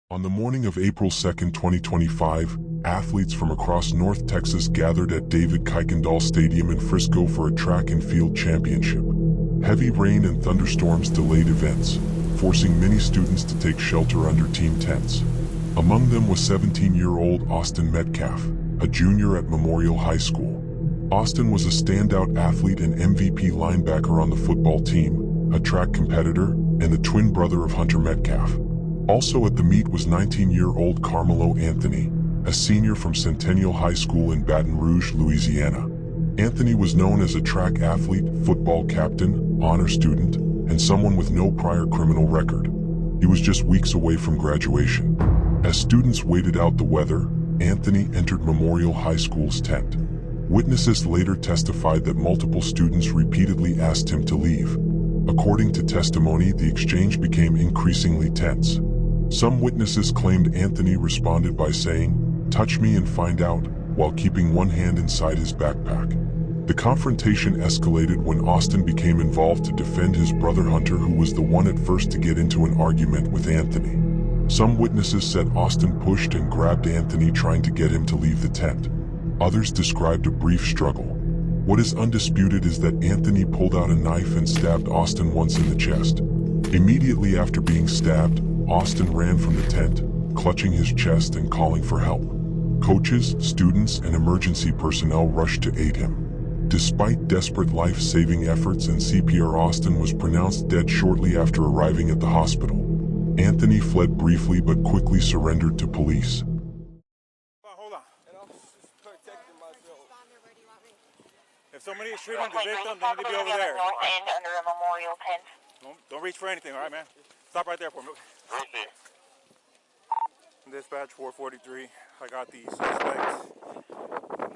On the morning of April 2, 2025, athletes from across North Texas gathered at David Kuykendall Stadium in Frisco for a track and field championship. Heavy rain and thunderstorms delayed events, forcing many students to take shelter under team tents. Among them was 17-year-old Austin Metcalf, a junior at Memorial High School. Austin was a standout athlete and MVP linebacker on the football team, a track competitor, and the twin brother of Hunter Metcalf. Also at the meet was 19-year-old Karmelo Anthony, a senior from Centennial High School in Baton Rouge, Louisiana. Anthony was known as a track athlete, football captain, honor student, and someone with no prior criminal record. He was just weeks away from graduation. As students waited out the weather, Anthony entered Memorial High School's tent. Witnesses later testified that multiple students repeatedly asked him to leave. According to testimony, the exchange became increasingly tense. Some witnesses claimed Anthony responded by saying, "Touch me and find out," while keeping one hand inside his backpack. The confrontation escalated when Austin became involved to defend his brother Hunter, who was the one at first to get into an argument with Anthony. Some witnesses said Austin pushed and grabbed Anthony, trying to get him to leave the tent. Others described a brief struggle. What is undisputed is that Anthony pulled out a knife and stabbed Austin once in the chest. Immediately after being stabbed, Austin ran from the tent, clutching his chest and calling for help. Coaches, students, and emergency personnel rushed to aid him. Despite desperate life-saving efforts and CPR, Austin was pronounced dead shortly after arriving at the hospital. Anthony fled briefly but quickly surrendered to police. Hold on. If somebody is shooting the victim, they need to be over there. North end under a memorial tent. Don't reach for anything, all right, man? Stop right there for me. Dispatch 443. I got the suspect,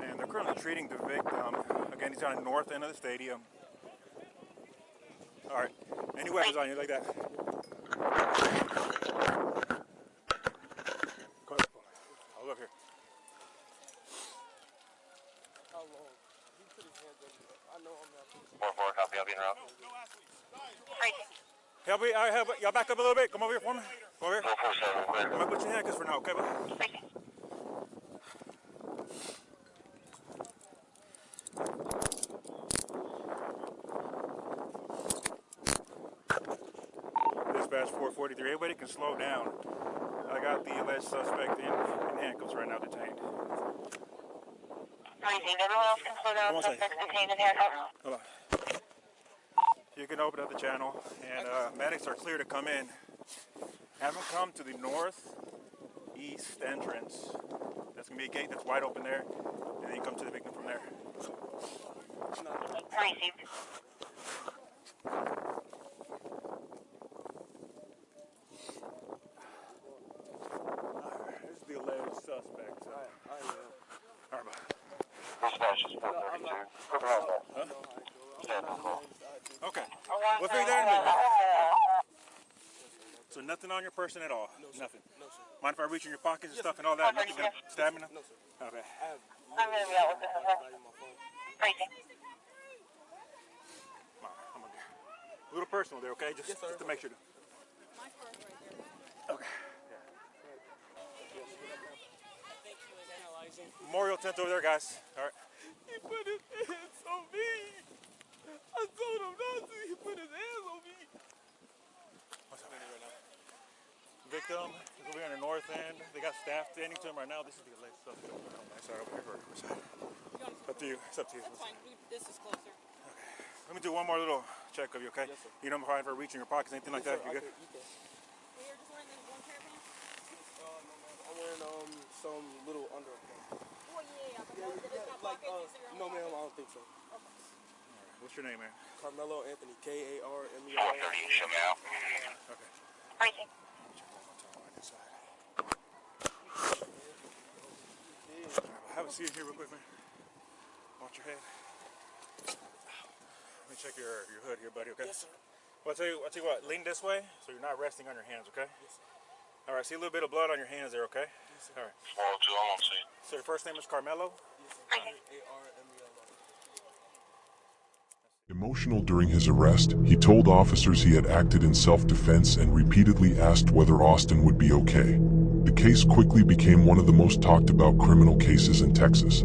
and they're currently treating the victim. Again, he's on the north end of the stadium. All right. Any weapons on you like that? Come on. I'll look here. How long? He put his hands up. I know I'm not. 4-4, copy, I'll be en route. Help me, y'all back up a little bit. Come over here for me. Come over here. 447, I'm gonna put your handcuffs for now, okay? Dispatch 443. Everybody can slow down. I got the alleged suspect in handcuffs right now, detained. Everyone else can slow down. Suspects detained in handcuffs. Hold on. You can open up the channel, and medics are clear to come in. Have them come to the northeast entrance. That's gonna be a gate that's wide open there, and then you come to the victim from there. Received. This is the alleged suspect. All right, Dispatch is 432. huh? Okay. We'll figure that out. So nothing on your person at all? No, sir. Nothing? No, sir. Mind if I reach in your pockets and stuff and all that? Nothing gonna stab me? No, sir. Okay. I'm going to be out with this. My phone. Racing. I'm gonna a little personal there, okay? Just to make sure. Okay. Memorial tent over there, guys. All right. He put his hands on me. I told him not to. He put his hands on me. What's up? Victim is over here on the north end. They got staff standing to him right now. This is the alleged suspect. Sorry, over here. Up to you. It's up to you. That's fine. This is closer. Okay. Let me do one more little check of you, okay? Yes, sir. You don't mind if I reach in your pockets, anything like that? You good? You can. Well, you're just wearing the one pair of pants? No, ma'am. I'm wearing some little underpants. Oh, yeah. But those that got Like, pockets, these are no, all ma'am. I don't think so. What's your name, man? Karmelo Anthony. Karmelo. 430, show me out. Okay. Racing. Have a seat here real quick, man. Watch your head. Let me check your hood here, buddy, okay? Yes, sir. Well, I'll tell you what, lean this way so you're not resting on your hands, okay? Yes, sir. All right, see a little bit of blood on your hands there, okay? Yes, sir. All right. 402, I'm on scene. So your first name is Karmelo? Yes, sir. Karmelo. Emotional during his arrest, he told officers he had acted in self-defense and repeatedly asked whether Austin would be okay. case quickly became one of the most talked about criminal cases in Texas.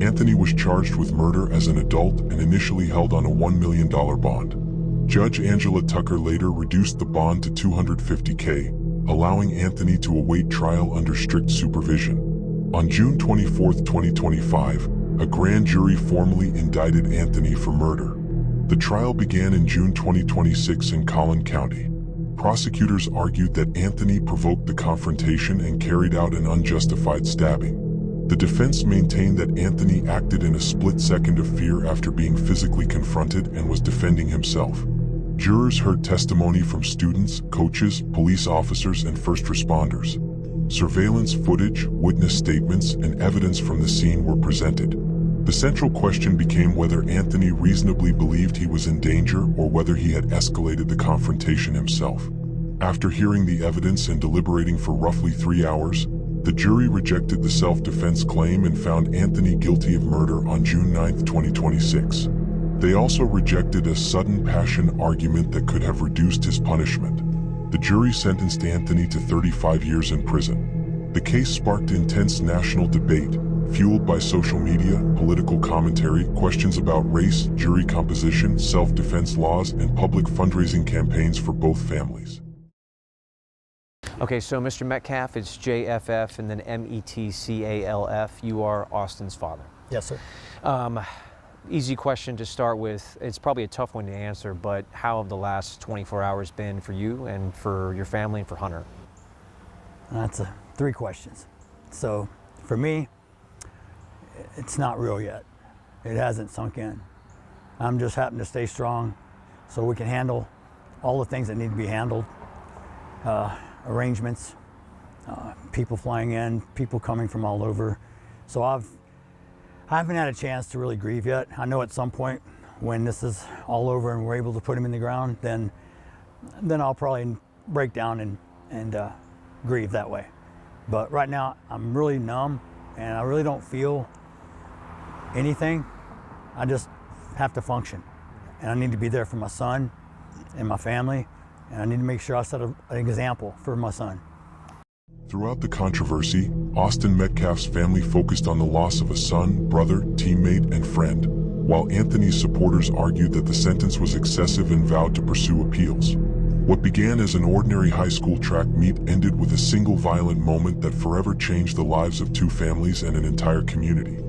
Anthony was charged with murder as an adult and initially held on a $1 million bond. Judge Angela Tucker later reduced the bond to $250,000, allowing Anthony to await trial under strict supervision. On June 24, 2025, a grand jury formally indicted Anthony for murder. The trial began in June 2026 in Collin County. Prosecutors argued that Anthony provoked the confrontation and carried out an unjustified stabbing. The defense maintained that Anthony acted in a split second of fear after being physically confronted and was defending himself. Jurors heard testimony from students, coaches, police officers, and first responders. Surveillance footage, witness statements, and evidence from the scene were presented. The central question became whether Anthony reasonably believed he was in danger or whether he had escalated the confrontation himself. After hearing the evidence and deliberating for roughly 3 hours, the jury rejected the self-defense claim and found Anthony guilty of murder on June 9, 2026. They also rejected a sudden passion argument that could have reduced his punishment. The jury sentenced Anthony to 35 years in prison. The case sparked intense national debate, fueled by social media, political commentary, questions about race, jury composition, self-defense laws, and public fundraising campaigns for both families. Okay, so Mr. Metcalf, it's JFF and then METCALF. You are Austin's father. Yes, sir. Easy question to start with. It's probably a tough one to answer, but how have the last 24 hours been for you and for your family and for Hunter? That's 3 questions. So for me, it's not real yet. It hasn't sunk in. I'm just happy to stay strong so we can handle all the things that need to be handled. Arrangements, people flying in, people coming from all over. So I haven't had a chance to really grieve yet. I know at some point when this is all over and we're able to put him in the ground, then I'll probably break down and grieve that way. But right now I'm really numb and I really don't feel anything. I just have to function. And I need to be there for my son and my family. And I need to make sure I set an example for my son. Throughout the controversy, Austin Metcalf's family focused on the loss of a son, brother, teammate, and friend, while Anthony's supporters argued that the sentence was excessive and vowed to pursue appeals. What began as an ordinary high school track meet ended with a single violent moment that forever changed the lives of 2 families and an entire community.